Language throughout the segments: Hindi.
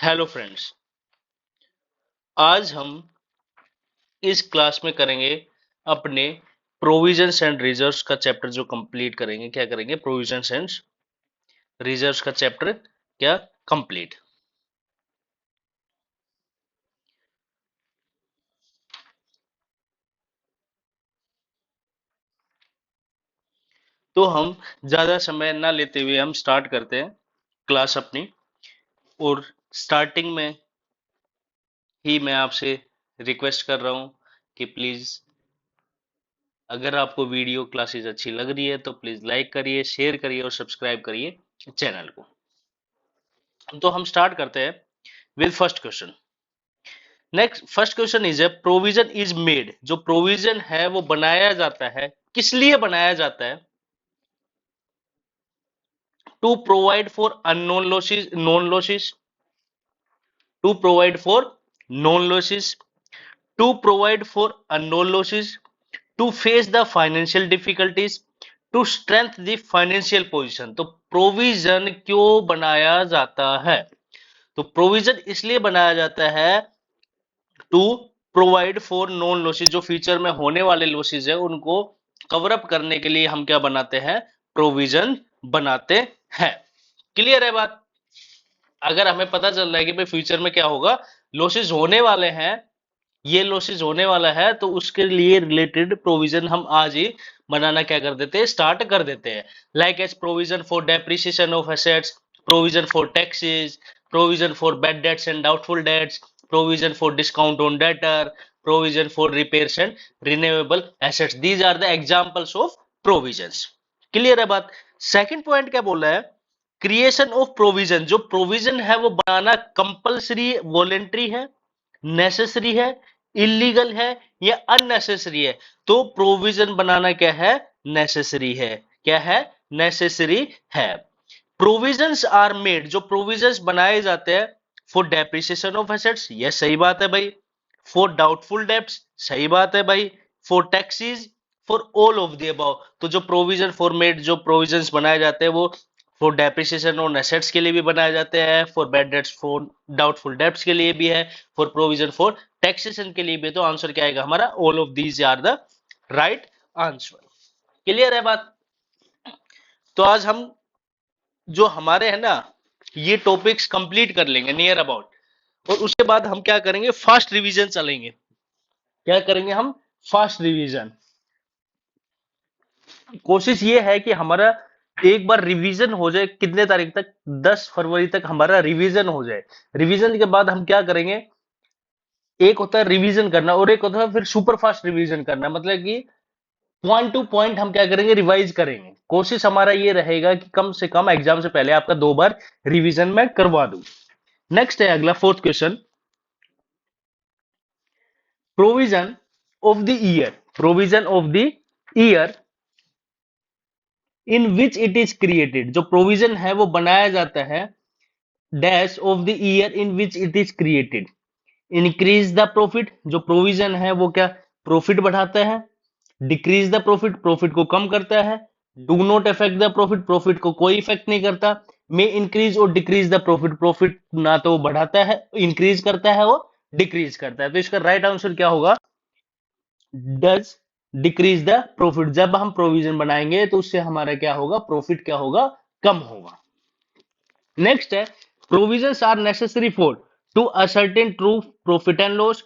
Hello friends. आज हम इस क्लास में करेंगे अपने प्रोविजंस एंड रिजर्व्स का चैप्टर जो कंप्लीट करेंगे। क्या करेंगे? प्रोविजंस एंड रिजर्व्स का चैप्टर क्या कंप्लीट। तो हम ज्यादा समय ना लेते हुए हम स्टार्ट करते हैं क्लास अपनी। और स्टार्टिंग में ही मैं आपसे रिक्वेस्ट कर रहा हूं कि प्लीज, अगर आपको वीडियो क्लासेस अच्छी लग रही है तो प्लीज लाइक करिए, शेयर करिए और सब्सक्राइब करिए चैनल को। तो हम स्टार्ट करते हैं with first question. Next first question is a provision is made. जो प्रोविजन है वो बनाया जाता है, किस लिए बनाया जाता है? To provide for unknown losses, known losses, to provide for known losses, to provide for unknown losses, to face the financial difficulties, to strength the financial position. तो प्रोविजन क्यों बनाया जाता है? तो प्रोविजन इसलिए बनाया जाता है to provide for known losses. जो फ्यूचर में होने वाले लॉसेस है उनको कवर अप करने के लिए हम क्या बनाते हैं? प्रोविजन बनाते हैं। क्लियर है बात? अगर हमें पता चल रहा है कि भाई फ्यूचर में क्या होगा, लॉसेस होने वाले हैं, ये लॉसेस होने वाला है, तो उसके लिए रिलेटेड प्रोविजन हम आज ही बनाना क्या कर देते हैं? स्टार्ट कर देते हैं। Like as provision for depreciation of assets, provision for taxes, provision for bad debts and doubtful debts, provision for discount on debtor, provision for repairs and renewable assets. These are the examples of provisions. Clear है बात? सेकंड पॉइंट क्या बोला है? Creation of provision. जो प्रोविजन है वो बनाना कंपलसरी, वॉलेंट्री है, नेसेसरी है, इलीगल है या अननेसेसरी है? तो प्रोविजन बनाना क्या है? नेसेसरी है। क्या है? नेसेसरी है। Provisions are made. जो प्रोविजंस बनाए जाते हैं फॉर डेप्रिसिएशन ऑफ एसेट्स, ये सही बात है भाई। फॉर डाउटफुल डेब्ट्स, सही बात है भाई। For taxes, for all of the above. तो जो प्रोविजन फॉर मेड, जो प्रोविजंस बनाए जाते हैं वो फॉर डेप्रिसिएशन ऑन एसेट्स के लिए भी बनाए जाते हैं, for bad dates, for doubtful debts के लिए भी है, फॉर प्रोविजन फॉर टैक्सेशन के लिए भी। तो आंसर क्या आएगा हमारा? All of these are the right answer. Clear है बात? तो आज हम जो हमारे है ना, ये टॉपिक्स कंप्लीट कर लेंगे नियर अबाउट। और उसके बाद हम क्या करेंगे? फास्ट रिवीजन चलेंगे। क्या करेंगे हम? Fast revision. कोशिश ये है कि हमारा एक बार रिवीजन हो जाए। कितने तारीख तक? 10 फरवरी तक हमारा रिवीजन हो जाए। रिवीजन के बाद हम क्या करेंगे? एक होता है रिवीजन करना और एक होता है फिर सुपर फास्ट रिवीजन करना। मतलब कि पॉइंट टू पॉइंट हम क्या करेंगे? रिवाइज करेंगे। कोशिश हमारा ये रहेगा कि कम से कम एग्जाम से पहले आपका 2 बार रिवीजन मैं करवा दूं। नेक्स्ट है अगला fourth question. Provision of the year. Provision of the year in which it is created. जो प्रोविजन है वो बनाया जाता है dash of the year in which it is created. Increase the profit. जो प्रोविजन है वो क्या? प्रॉफिट बढ़ाता है। डिक्रीज द प्रॉफिट, प्रॉफिट को कम करता है। Do not affect the profit, profit को कोई इफेक्ट नहीं करता। मे इंक्रीज और डिक्रीज द प्रॉफिट, प्रॉफिट ना तो वो बढ़ाता है, इंक्रीज करता है, वो डिक्रीज करता है। तो इसका राइट आंसर क्या होगा? Does decrease the profit. जब हम प्रोविजन बनाएंगे तो उससे हमारा क्या होगा? प्रॉफिट क्या होगा? कम होगा। नेक्स्ट है provisions are necessary for to ascertain true profit and loss,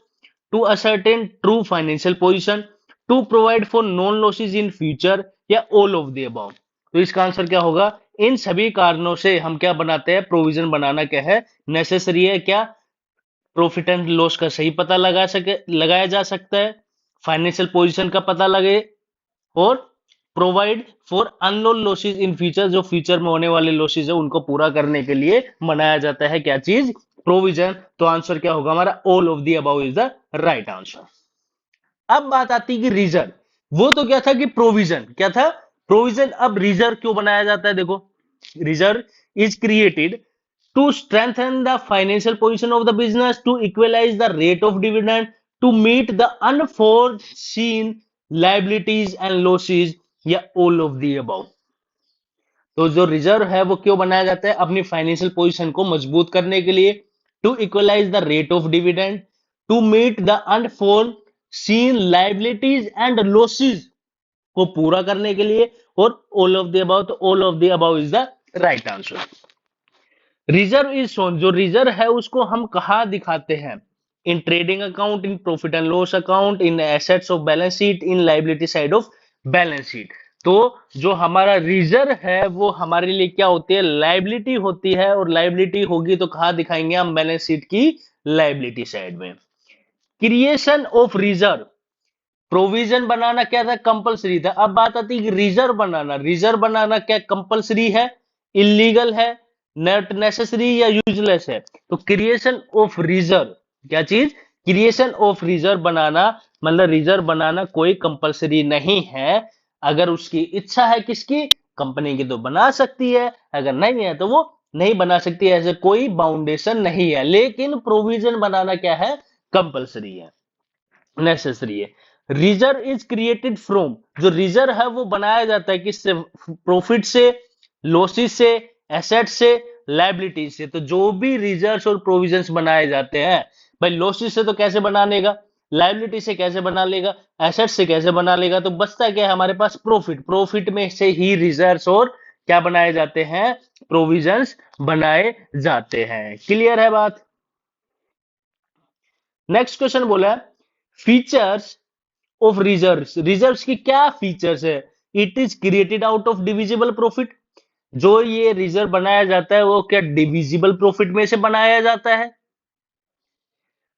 to ascertain true financial position, to provide for known losses in future या ऑल ऑफ द अबव। तो इसका आंसर क्या होगा? इन सभी कारणों से हम क्या बनाते हैं? प्रोविजन बनाना क्या है? नेसेसरी है। क्या? प्रॉफिट एंड लॉस का सही पता लगाया जा सकता है, फाइनेंशियल पोजीशन का पता लगे, और provide for unknown losses in future. जो फ्यूचर में होने वाले लॉसेस है उनको पूरा करने के लिए बनाया जाता है क्या चीज? प्रोविजन। तो आंसर क्या होगा हमारा? All of the above is the right answer. अब बात आती है कि रिजर्व। वो तो क्या था कि प्रोविजन क्या था? प्रोविजन। अब रिजर्व क्यों बनाया जाता है? देखो, reserve is created to strengthen the financial position of the business, to equalize the rate of dividend, to meet the unforeseen liabilities and losses या ऑल ऑफ द अबव। तो जो रिजर्व है वो क्यों बनाया जाता है? अपनी फाइनेंशियल पोजीशन को मजबूत करने के लिए, to equalize the rate of dividend, to meet the unforeseen liabilities and losses को पूरा करने के लिए, और ऑल ऑफ द अबाउ, तो all of the above is the right answer. Reserve is shown, जो रिजर्व है उसको हम कहा दिखाते हैं? In trading account, in profit and loss account, in assets of balance sheet, in liability side of balance sheet. तो जो हमारा रिजर्व है वो हमारे लिए क्या होती है? लाइबिलिटी होती है, और लाइबिलिटी होगी तो कहा दिखाएंगे हम? बैलेंस शीट की लाइबिलिटी साइड में। क्रिएशन ऑफ रिजर्व, प्रोविजन बनाना क्या था? कंपलसरी था। अब बात आती है कि रिजर्व बनाना, रिजर्व बनाना क्या कंपलसरी है, इलीगल है, नॉट नेसेसरी या यूजलेस है? तो क्रिएशन ऑफ रिजर्व क्या चीज? क्रिएशन ऑफ रिजर्व बनाना, मतलब रिजर्व बनाना कोई कंपलसरी नहीं है। अगर उसकी इच्छा है किसकी? कंपनी की, तो बना सकती है, अगर नहीं है तो वो नहीं बना सकती, ऐसे कोई बाउंडेशन नहीं है। लेकिन प्रोविजन बनाना क्या है? कंपलसरी है, नेसेसरी है। रिजर्व इज क्रिएटेड फ्रॉम, जो रिजर्व है वो बनाया जाता है किससे? प्रॉफिट से, लॉसेस से, एसेट से, लाइबिलिटीज से। तो जो भी रिजर्व्स और प्रोविजंस बनाए जाते हैं, भाई लॉसेस से तो कैसे बना लेगा, लाइबिलिटी से कैसे बना लेगा, एसेट से कैसे बना लेगा? तो बचता क्या है हमारे पास? प्रॉफिट। प्रॉफिट में से ही रिजर्व्स और क्या बनाए जाते हैं? प्रोविजंस बनाए जाते हैं। क्लियर है बात? नेक्स्ट क्वेश्चन बोला है फीचर्स ऑफ रिजर्व्स, रिजर्व्स की क्या फीचर्स है? It is created out of divisible profit, जो ये रिजर्व बनाया जाता है वो क्या डिविजिबल प्रॉफिट में से बनाया जाता है?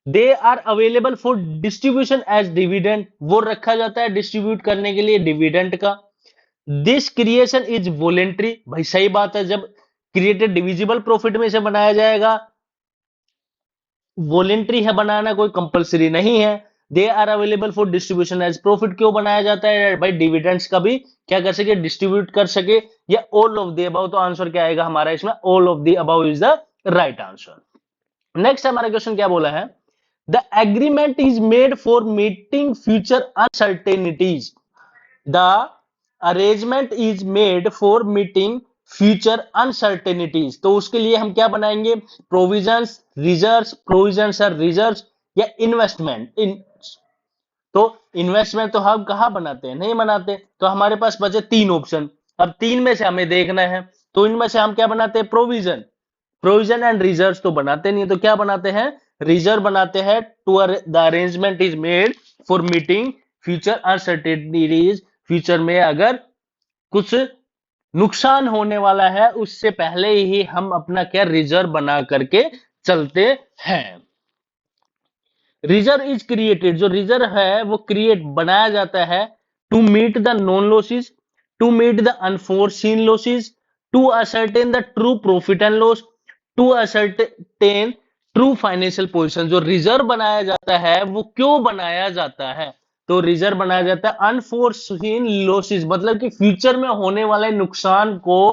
They are available for distribution as dividend, वो रखा जाता है डिस्ट्रीब्यूट करने के लिए डिविडेंड का। दिस क्रिएशन इज वॉलेंट्री, भाई सही बात है, जब क्रिएटेड डिविजिबल प्रॉफिट में से बनाया जाएगा, वॉलेंट्री है बनाना, कोई कंपलसरी नहीं है। They are available for distribution as profit, क्यों बनाया जाता है भाई? डिविडेंड्स का भी क्या कर सके? डिस्ट्रीब्यूट कर सके, या ऑल ऑफ द अबव? तो आंसर क्या आएगा हमारा इसमें? All of the above is the right answer. Next हमारा क्वेश्चन क्या बोला है? The agreement is made for meeting future uncertainties, the arrangement is made for meeting future uncertainties. तो उसके लिए हम क्या बनाएंगे? प्रोविजंस, रिजर्व्स, प्रोविजंस और रिजर्व्स, या इन्वेस्टमेंट इन। तो इन्वेस्टमेंट तो हम कहां बनाते हैं? नहीं बनाते। तो हमारे पास बचे तीन ऑप्शन, अब तीन में से हमें देखना है। तो इनमें से हम क्या बनाते हैं? प्रोविजन, प्रोविजन एंड रिजर्व्स तो बनाते नहीं, तो क्या बनाते हैं? रिजर्व बनाते हैं। To the arrangement is made for meeting future uncertainties, future में अगर कुछ नुकसान होने वाला है उससे पहले ही हम अपना क्या रिजर्व बना करके चलते हैं। रिजर्व इज क्रिएटेड, जो रिजर्व है वो क्रिएट बनाया जाता है to meet the known losses, to meet the unforeseen losses, to ascertain the true profit and loss, to ascertain true financial position. जो रिजर्व बनाया जाता है वो क्यों बनाया जाता है? तो रिजर्व बनाया जाता है अनफोर्सीन लॉसेस, मतलब कि फ्यूचर में होने वाले नुकसान को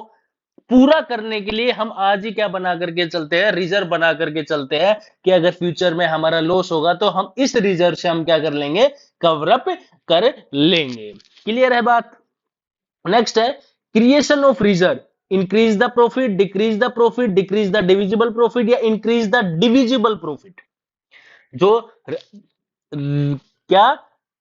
पूरा करने के लिए हम आज ही क्या बना करके चलते हैं? रिजर्व बना करके चलते हैं, कि अगर फ्यूचर में हमारा लॉस होगा तो हम इस रिजर्व से हम क्या कर लेंगे? कवर अप कर लेंगे। क्लियर है बात? नेक्स्ट है creation of reserve, increase the profit, decrease the profit, decrease the divisible profit, या इंक्रीज द डिविजिबल प्रॉफिट। जो क्या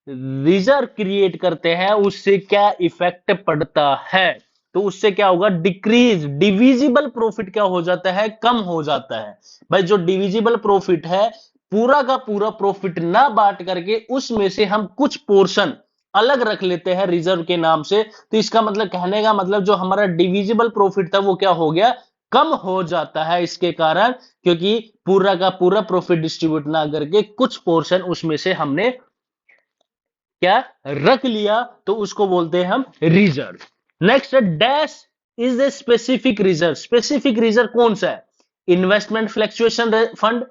रिजर्व क्रिएट करते हैं उससे क्या इफेक्ट पड़ता है? तो उससे क्या होगा? डिक्रीज, डिविजिबल प्रॉफिट क्या हो जाता है? कम हो जाता है। भाई जो डिविजिबल प्रॉफिट है, पूरा का पूरा प्रॉफिट ना बांट करके उसमें से हम कुछ पोर्शन अलग रख लेते हैं रिजर्व के नाम से, तो इसका मतलब, कहने का मतलब, जो हमारा डिविजिबल प्रॉफिट था वो क्या हो गया? कम हो जाता है इसके कारण, क्योंकि पूरा का पूरा प्रॉफिट डिस्ट्रीब्यूट ना करके कुछ पोर्शन उसमें से हमने क्या रख लिया, तो उसको बोलते हैं हम reserve. Next dash is a specific reserve, specific reserve कौन सा है? Investment fluctuation fund,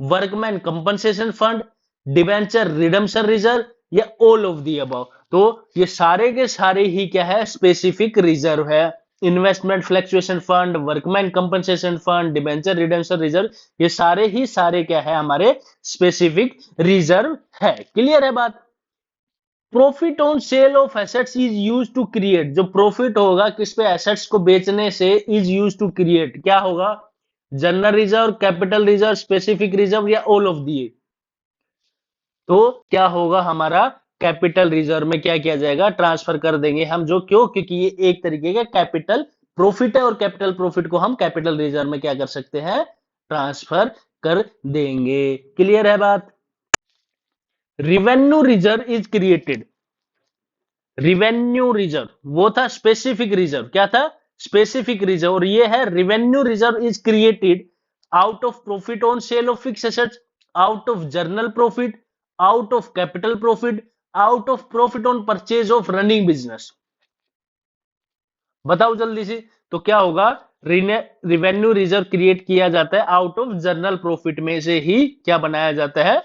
workman compensation fund, debenture redemption reserve, या ऑल ऑफ दी अबव। तो ये सारे के सारे ही क्या है? स्पेसिफिक रिजर्व है। Investment fluctuation fund, workman compensation fund, debenture redemption reserve, ये सारे ही सारे क्या है? हमारे स्पेसिफिक रिजर्व है। क्लियर है बात? Profit on sale of assets is use to create, जो प्रॉफिट होगा किस पे? एसेट्स को बेचने से, इज यूज टू क्रिएट क्या होगा? General reserve, capital reserve, specific reserve या ऑल ऑफ दिए? तो क्या होगा हमारा, कैपिटल रिजर्व में क्या किया जाएगा, ट्रांसफर कर देंगे हम, जो क्यों, क्योंकि ये एक तरीके का कैपिटल प्रॉफिट है और कैपिटल प्रॉफिट को हम कैपिटल रिजर्व में क्या कर सकते हैं, ट्रांसफर कर देंगे। क्लियर है बात? Revenue reserve is created, revenue reserve वो था स्पेसिफिक रिजर्व, क्या था, स्पेसिफिक रिजर्व, और ये है revenue reserve is created out of profit on sale of fix assets, out of journal profit, out of capital profit, out of profit on purchase of running business. बताओ जल्दी से, तो क्या होगा, रिवेन्यू रिजर्व क्रिएट किया जाता है आउट ऑफ जर्नल प्रॉफिट में से ही क्या बनाया जाता है,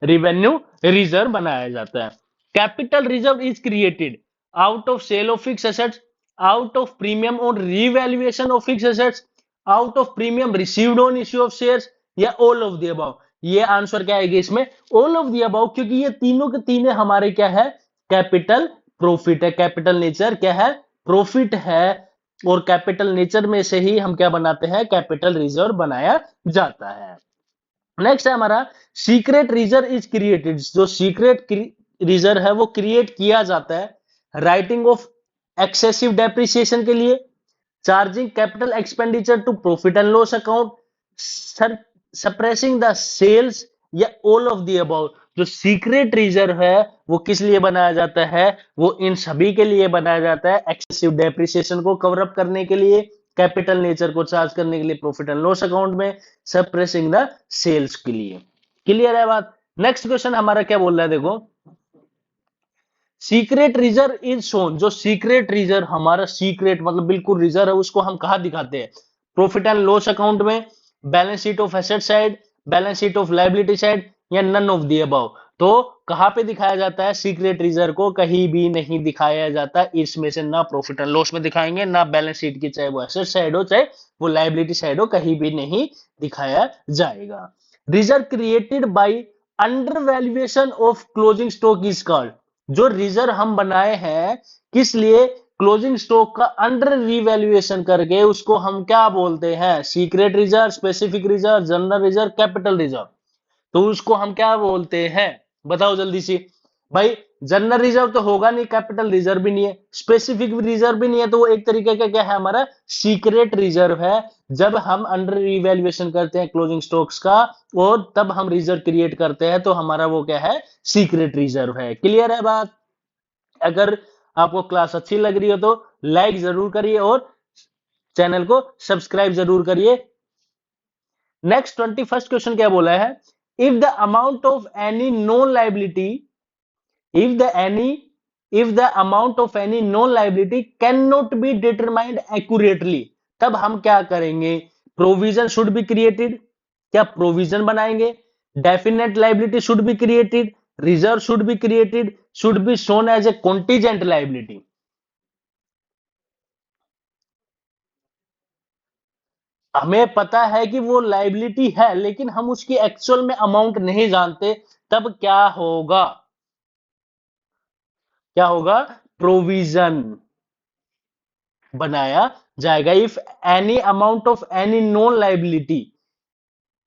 रिवेन्यू रिजर्व बनाया जाता है। Capital reserve is created out of sale of fix assets, out of premium on revaluation of fix assets, out of premium received on issue of shares, या ऑल ऑफ द अबव। ये आंसर क्या आएगा इसमें, ऑल ऑफ द अबव, क्योंकि ये तीनों के तीनों हमारे क्या है, कैपिटल प्रॉफिट है, कैपिटल नेचर क्या है, प्रॉफिट है, और कैपिटल नेचर में से ही हम क्या बनाते हैं, कैपिटल रिजर्व बनाया जाता है। नेक्स्ट है हमारा सीक्रेट रिजर्व इज क्रिएटेड, जो सीक्रेट रिजर्व है वो क्रिएट किया जाता है राइटिंग ऑफ एक्सेसिव डेप्रिसिएशन के लिए, charging capital expenditure to profit and loss account, suppressing the sales, या ऑल ऑफ द अबव। जो सीक्रेट रिजर्व है वो किस लिए बनाया जाता है, वो इन सभी के लिए बनाया जाता है, एक्सेसिव डेप्रिसिएशन को कवर अप करने के लिए, कैपिटल नेचर को चार्ज करने के लिए प्रॉफिट एंड लॉस अकाउंट में, सप्रेसिंग द सेल्स के लिए। क्लियर है बात? नेक्स्ट क्वेश्चन हमारा क्या बोल रहा है, देखो, सीक्रेट रिजर्व इज शोन, जो सीक्रेट रिजर्व हमारा सीक्रेट मतलब बिल्कुल रिजर्व है, उसको हम कहा दिखाते हैं, प्रॉफिट एंड लॉस अकाउंट में, balance sheet of asset side, balance sheet of liability side, या नन ऑफ द अबव। तो कहां पे दिखाया जाता है सीक्रेट रिजर्व को, कहीं भी नहीं दिखाया जाता, इसमें से ना प्रॉफिट एंड लॉस में दिखाएंगे, ना बैलेंस शीट की, चाहे वो एसेट साइड हो चाहे वो लायबिलिटी साइड हो, कहीं भी नहीं दिखाया जाएगा। Reserve created by under valuation of closing stock is called, जो रिजर्व हम बनाए हैं किस लिए, क्लोजिंग स्टॉक का अंडर रिवैल्यूएशन करके, उसको हम क्या बोलते हैं, secret reserve, specific reserve, general reserve, capital reserve. तो उसको हम क्या बोलते हैं, बताओ जल्दी से भाई। जनरल रिजर्व तो होगा नहीं, कैपिटल रिजर्व भी नहीं है, स्पेसिफिक रिजर्व भी नहीं है, तो वो एक तरीके का क्या है, हमारा सीक्रेट रिजर्व है। जब हम अंडर रिवैल्यूएशन करते हैं क्लोजिंग स्टॉक्स का और तब हम रिजर्व क्रिएट करते हैं, तो हमारा वो क्या है, सीक्रेट रिजर्व है। क्लियर है बात? अगर आपको क्लास अच्छी लग रही हो तो लाइक जरूर करिए और चैनल को सब्सक्राइब जरूर करिए। नेक्स्ट 21st क्वेश्चन क्या बोला है, if the amount of any non liability, if the any if the amount of any known liability cannot be determined accurately, तब हम क्या करेंगे, प्रोविजन शुड बी क्रिएटेड, क्या प्रोविजन बनाएंगे, definite liability should be created, reserve should be created, should be shown as a contingent liability. हमें पता है कि वो लाइबिलिटी है, लेकिन हम उसकी एक्चुअल में अमाउंट नहीं जानते, तब क्या होगा, क्या होगा, प्रोविजन बनाया जाएगा। If any amount of any non liability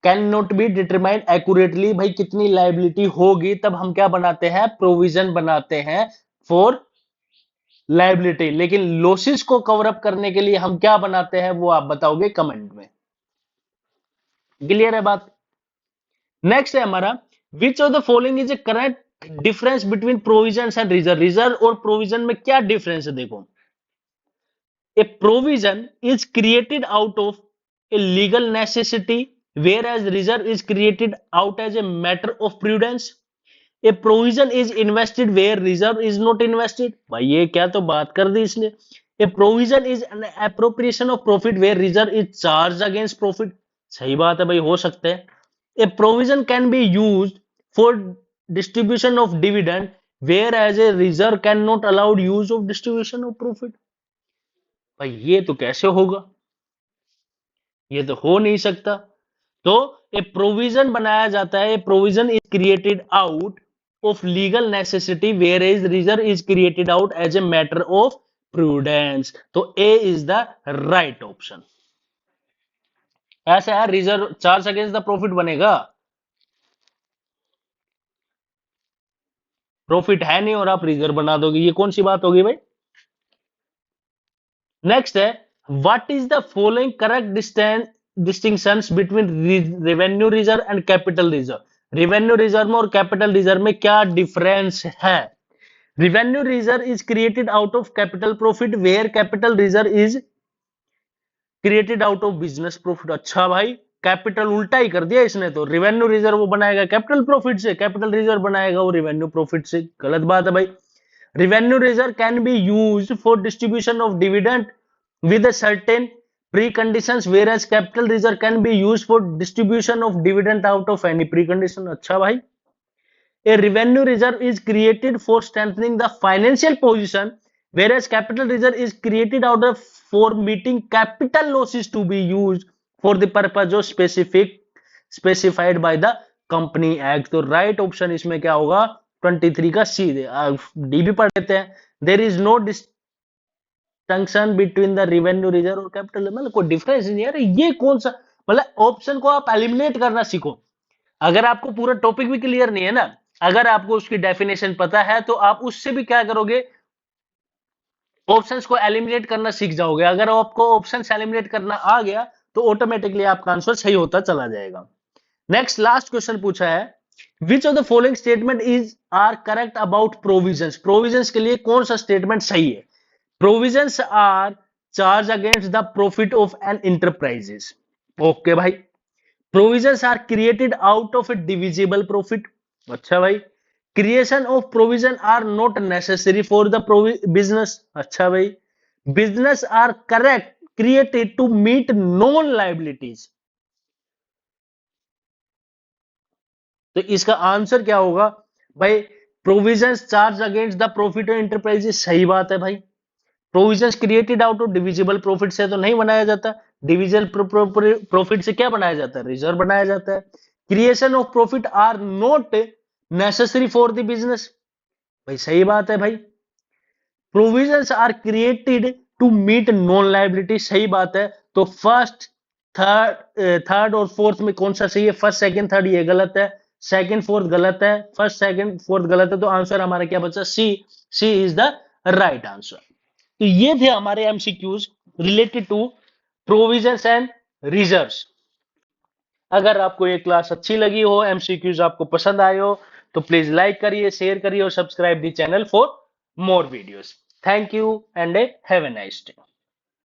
can not be determined accurately, भाई कितनी लाइबिलिटी होगी, तब हम क्या बनाते हैं, प्रोविजन बनाते हैं फॉर लाइबिलिटी। लेकिन लॉसेस को कवर अप करने के लिए हम क्या बनाते हैं, वो आप बताओगे कमेंट में। क्लियर है बात? नेक्स्ट है हमारा, विच of the following is A correct difference between provision and reserve, reserve और प्रोविजन में क्या डिफरेंस है, देखो, a provision is created out of a legal necessity, whereas reserve is created out as a matter of prudence. A provision is invested where reserve is not invested. भाई ये क्या तो बात कर दी इसने। A provision is an appropriation of profit where reserve is charged against profit. सही बात है भाई, हो सकते हैं। A provision can be used for distribution of dividend, whereas a reserve cannot allow use of distribution of profit. भाई ये तो कैसे होगा, ये तो हो नहीं सकता। तो ए प्रोविजन बनाया जाता है, provision is created out of legal necessity, where is reserve is created out as a matter of prudence. तो a is the right option. ऐसा है, reserve charge against the profit बनेगा, प्रॉफिट है नहीं और आप रिजर्व बना दोगे, ये कौन सी बात होगी भाई। नेक्स्ट है, what is the following correct distinctions between revenue reserve and capital reserve. Revenue reserve में और कैपिटल रिजर्व में क्या डिफरेंस है। Revenue reserve is created out of capital profit, where capital reserve is created out of business profit. अच्छा भाई, कैपिटल उल्टा ही कर दिया इसने, तो रेवेन्यू रिजर्व वो बनाएगा कैपिटल प्रॉफिट से, कैपिटल रिजर्व बनाएगा वो रेवेन्यू प्रॉफिट से, गलत बात है भाई। Revenue reserve can be used for distribution of dividend with a certain preconditions, whereas capital reserve can be used for distribution of dividend out of any precondition। अच्छा भाई, a revenue reserve is created for strengthening the financial position, whereas capital reserve is created out of for meeting capital losses to be used for the purpose of specified by the company act। तो राइट ऑप्शन इसमें क्या होगा, 23 का सी। डी भी पढ़ लेते हैं, there is no distinction between the revenue reserve और कैपिटल, मतलब कोई डिफरेंस नहीं है। ये कौन सा, मतलब ऑप्शन को आप एलिमिनेट करना सीखो। अगर आपको पूरा टॉपिक भी क्लियर नहीं है ना, अगर आपको उसकी डेफिनेशन पता है तो आप उससे भी क्या करोगे, ऑप्शंस को एलिमिनेट करना सीख जाओगे। अगर आपको ऑप्शंस एलिमिनेट करना आ गया तो ऑटोमेटिकली आपका आंसर सही होता चला जाएगा। नेक्स्ट लास्ट क्वेश्चन पूछा है, which of the following statement is are correct about provisions. Provisions के लिए कौन सा स्टेटमेंट सही है। Provisions are charge against the profit of an enterprises. Okay भाई। Provisions are created out of a divisible profit. अच्छा भाई। Creation of provision are not necessary for the business. अच्छा भाई। Business are correct created to meet non liabilities. तो इसका आंसर क्या होगा भाई, provisions charge against the profit of enterprises, सही बात है भाई। Provisions created out of divisible profit से तो नहीं बनाया जाता, डिविजिबल प्रॉफिट से क्या बनाया जाता है, रिजर्व बनाया जाता है। Creation of profit are not necessary for the business, भाई सही बात है भाई। Provisions are created to meet known liability, सही बात है। तो फर्स्ट थर्ड और फोर्थ में कौन सा सही है, फर्स्ट सेकंड थर्ड ये गलत है, सेकंड फोर्थ गलत है, फर्स्ट सेकंड फोर्थ गलत है, तो आंसर हमारा क्या बचा, C. C is the right answer. तो ये थे हमारे MCQs related to provisions and reserves. अगर आपको ये क्लास अच्छी लगी हो, एमसीक्यूज आपको पसंद आए हो, तो प्लीज लाइक करिए, शेयर करिए और subscribe the channel for more videos. Thank you and have a nice day.